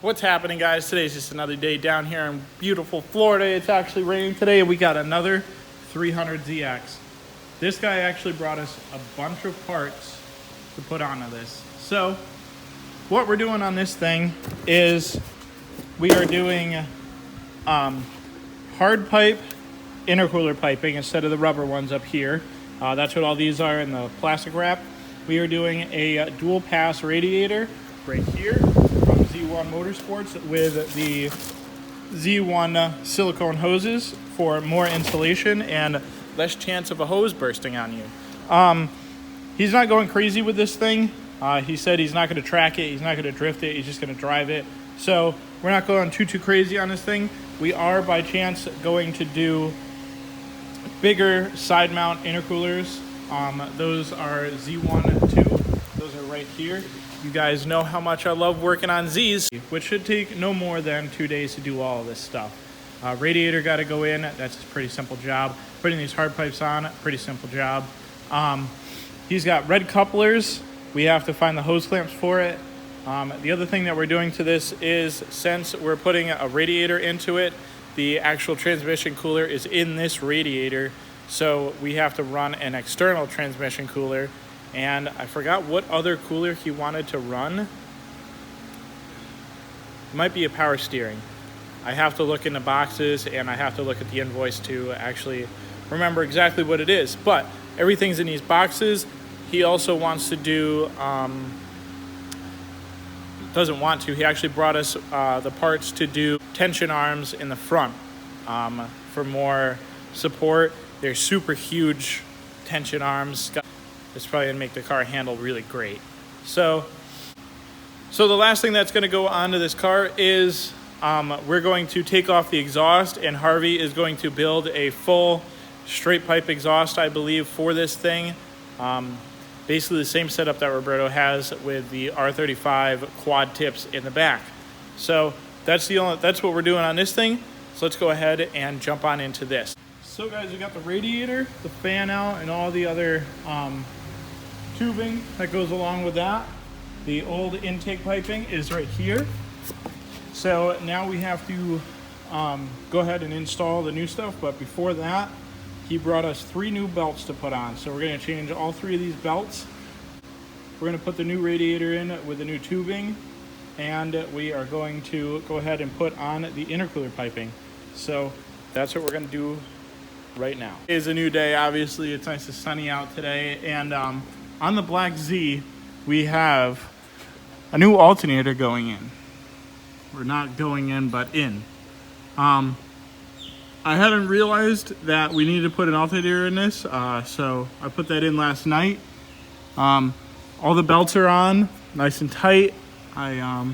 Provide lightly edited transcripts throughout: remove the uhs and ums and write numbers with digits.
What's happening, guys? Today's just another day down here in beautiful Florida. It's actually raining today, and we got another 300ZX. This guy actually brought us a bunch of parts to put onto this. So what we're doing on this thing is we are doing hard pipe intercooler piping instead of the rubber ones up here. That's what all these are in the plastic wrap. We are doing a dual pass radiator right here from Z1 Motorsports with the Z1 silicone hoses for more insulation and less chance of a hose bursting on you. He's not going crazy with this thing. He said he's not going to track it, he's not going to drift it, he's just going to drive it. So we're not going too crazy on this thing. We are by chance going to do bigger side mount intercoolers. Those are Z1 2. Those are right here. You guys know how much I love working on Z's, which should take no more than 2 days to do all of this stuff. Radiator got to go in. That's a pretty simple job. Putting these hard pipes on, pretty simple job. He's got red couplers. We have to find the hose clamps for it. The other thing that we're doing to this is, since we're putting a radiator into it, the actual transmission cooler is in this radiator. So we have to run an external transmission cooler. And I forgot what other cooler he wanted to run. It might be a power steering. I have to look in the boxes and I have to look at the invoice to actually remember exactly what it is. But everything's in these boxes. He also wants to do, doesn't want to, he actually brought us the parts to do tension arms in the front for more support. They're super huge tension arms. It's probably going to make the car handle really great. So the last thing that's going to go onto this car is we're going to take off the exhaust, and Harvey is going to build a full straight pipe exhaust, I believe, for this thing. Basically the same setup that Roberto has with the R35 quad tips in the back. So that's what we're doing on this thing. So let's go ahead and jump on into this. So guys, we got the radiator, the fan out, and all the other tubing that goes along with that. The old intake piping is right here. So now we have to go ahead and install the new stuff, but before that, he brought us 3 new belts to put on. So we're going to change all 3 of these belts. We're going to put the new radiator in with the new tubing, and we are going to go ahead and put on the intercooler piping. So that's what we're going to do right now. It is a new day. Obviously, it's nice and sunny out today, and on the Black Z, we have a new alternator going in. We're not going in, but in. I hadn't realized that we needed to put an alternator in this, so I put that in last night. All the belts are on, nice and tight. I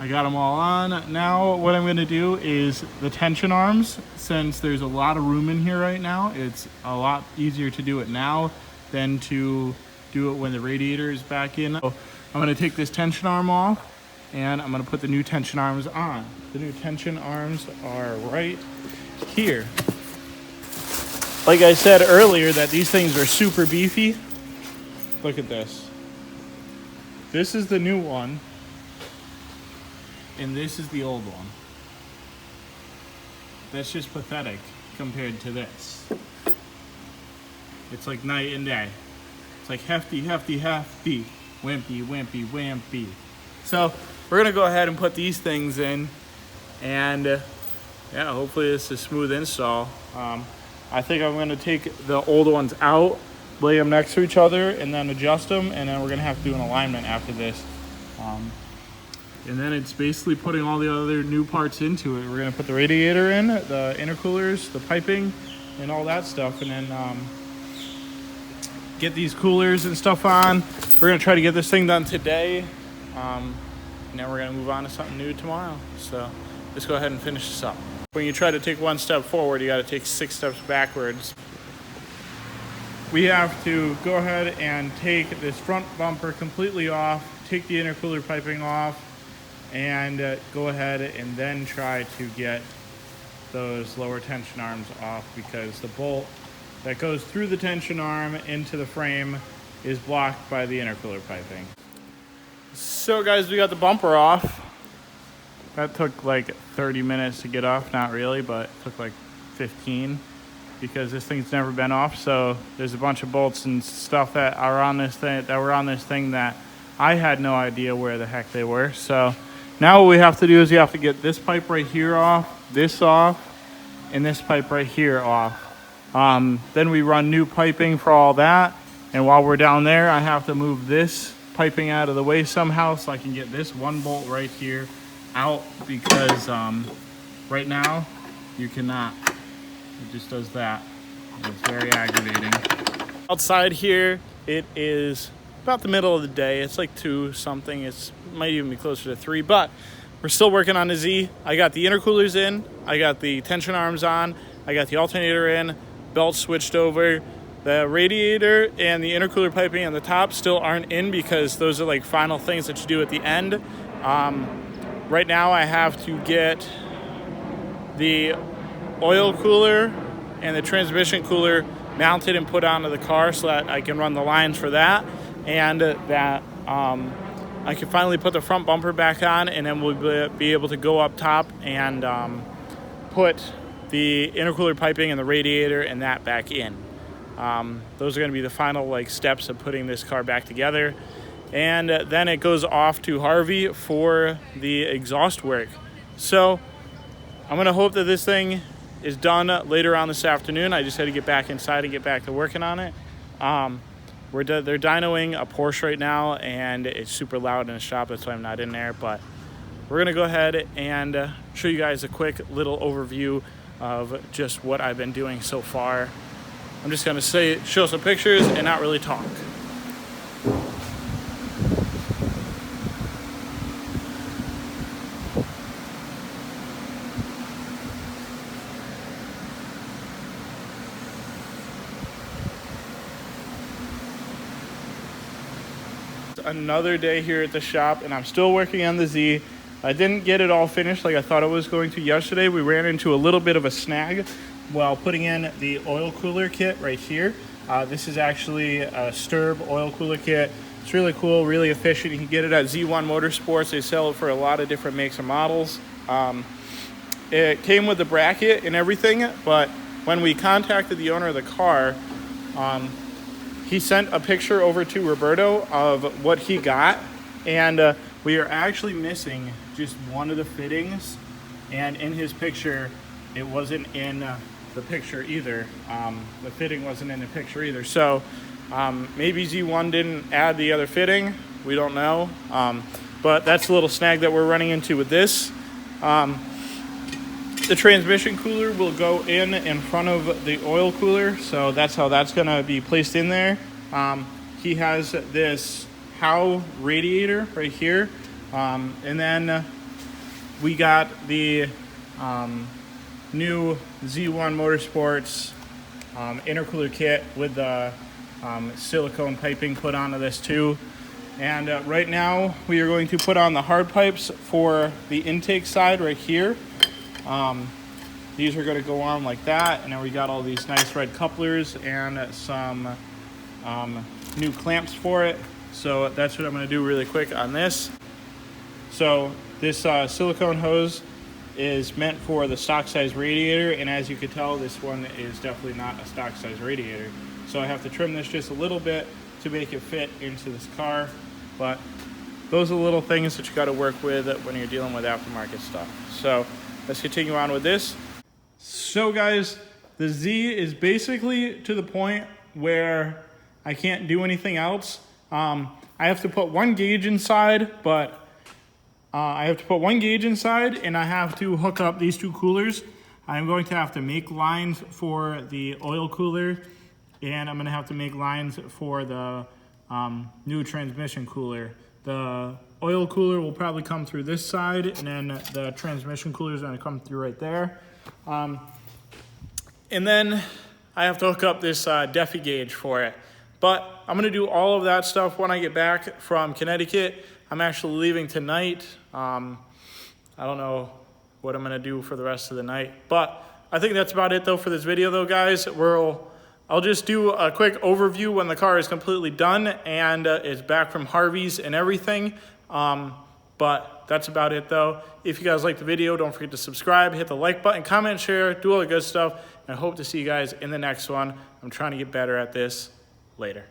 got them all on. Now what I'm going to do is the tension arms. Since there's a lot of room in here right now, it's a lot easier to do it now than to do it when the radiator is back in. So I'm going to take this tension arm off, and I'm going to put the new tension arms on. The new tension arms are right here. Like I said earlier, that these things are super beefy. Look at this. This is the new one, and this is the old one. That's just pathetic compared to this. It's like night and day. It's like hefty, hefty, hefty, wimpy, wimpy, wimpy. So we're gonna go ahead and put these things in, and yeah, hopefully this is a smooth install. I think I'm gonna take the old ones out, lay them next to each other, and then adjust them, and then we're gonna have to do an alignment after this. And then it's basically putting all the other new parts into it. We're gonna put the radiator in, the intercoolers, the piping, and all that stuff, and then get these coolers and stuff on. We're gonna try to get this thing done today, and then we're gonna move on to something new tomorrow. So let's go ahead and finish this up. When you try to take 1 step forward, you gotta take 6 steps backwards. We have to go ahead and take this front bumper completely off, take the intercooler piping off, and go ahead and then try to get those lower tension arms off, because the bolt that goes through the tension arm into the frame is blocked by the intercooler piping. So guys, we got the bumper off. That took like 30 minutes to get off. Not really, but it took like 15 because this thing's never been off. So there's a bunch of bolts and stuff that are on this thing that I had no idea where the heck they were. So now what we have to do is you have to get this pipe right here off, this off, and this pipe right here off. Then we run new piping for all that. And while we're down there, I have to move this piping out of the way somehow so I can get this one bolt right here out, because right now you cannot. It just does that. It's very aggravating. Outside here, it is about the middle of the day. It's like 2 something. It might even be closer to 3, but we're still working on the Z. I got the intercoolers in. I got the tension arms on. I got the alternator in. Belt switched over. The radiator and the intercooler piping on the top still aren't in because those are like final things that you do at the end. Right now I have to get the oil cooler and the transmission cooler mounted and put onto the car so that I can run the lines for that, and that I can finally put the front bumper back on, and then we'll be able to go up top and put the intercooler piping and the radiator and that back in. Those are going to be the final like steps of putting this car back together. And then it goes off to Harvey for the exhaust work. So I'm going to hope that this thing is done later on this afternoon. I just had to get back inside and get back to working on it. They're dynoing a Porsche right now, and it's super loud in the shop. That's why I'm not in there. But we're going to go ahead and show you guys a quick little overview of just what I've been doing so far. I'm just going to show some pictures and not really talk. Another day here at the shop, and I'm still working on the Z. I didn't get it all finished like I thought I was going to yesterday. We ran into a little bit of a snag while putting in the oil cooler kit right here. This is actually a Sturb oil cooler kit. It's really cool, really efficient. You can get it at Z1 Motorsports. They sell it for a lot of different makes and models. It came with the bracket and everything, but when we contacted the owner of the car, he sent a picture over to Roberto of what he got, and we are actually missing just one of the fittings, and in his picture it wasn't in the picture either. The fitting wasn't in the picture either, so maybe Z1 didn't add the other fitting. We don't know, but that's a little snag that we're running into with this. The transmission cooler will go in front of the oil cooler, so that's how that's going to be placed in there. He has this Howe radiator right here, and then we got the new Z1 Motorsports intercooler kit with the silicone piping put onto this too. And right now we are going to put on the hard pipes for the intake side right here. These are going to go on like that, and then we got all these nice red couplers and some new clamps for it. So that's what I'm going to do really quick on this. So this silicone hose is meant for the stock size radiator, and as you can tell, this one is definitely not a stock size radiator. So I have to trim this just a little bit to make it fit into this car, but those are the little things that you got to work with when you're dealing with aftermarket stuff. So let's continue on with this. So guys, the Z is basically to the point where I can't do anything else. I have to put one gauge inside, but I have to put one gauge inside, and I have to hook up these two coolers. I'm going to have to make lines for the oil cooler, and I'm going to have to make lines for the new transmission cooler. The oil cooler will probably come through this side, and then the transmission cooler is going to come through right there. And then I have to hook up this Defi gauge for it. But I'm going to do all of that stuff when I get back from Connecticut. I'm actually leaving tonight. I don't know what I'm going to do for the rest of the night. But I think that's about it, though, for this video, though, guys. I'll just do a quick overview when the car is completely done and it's back from Harvey's and everything. But that's about it though. If you guys like the video, don't forget to subscribe, hit the like button, comment, share, do all the good stuff. And I hope to see you guys in the next one. I'm trying to get better at this. Later.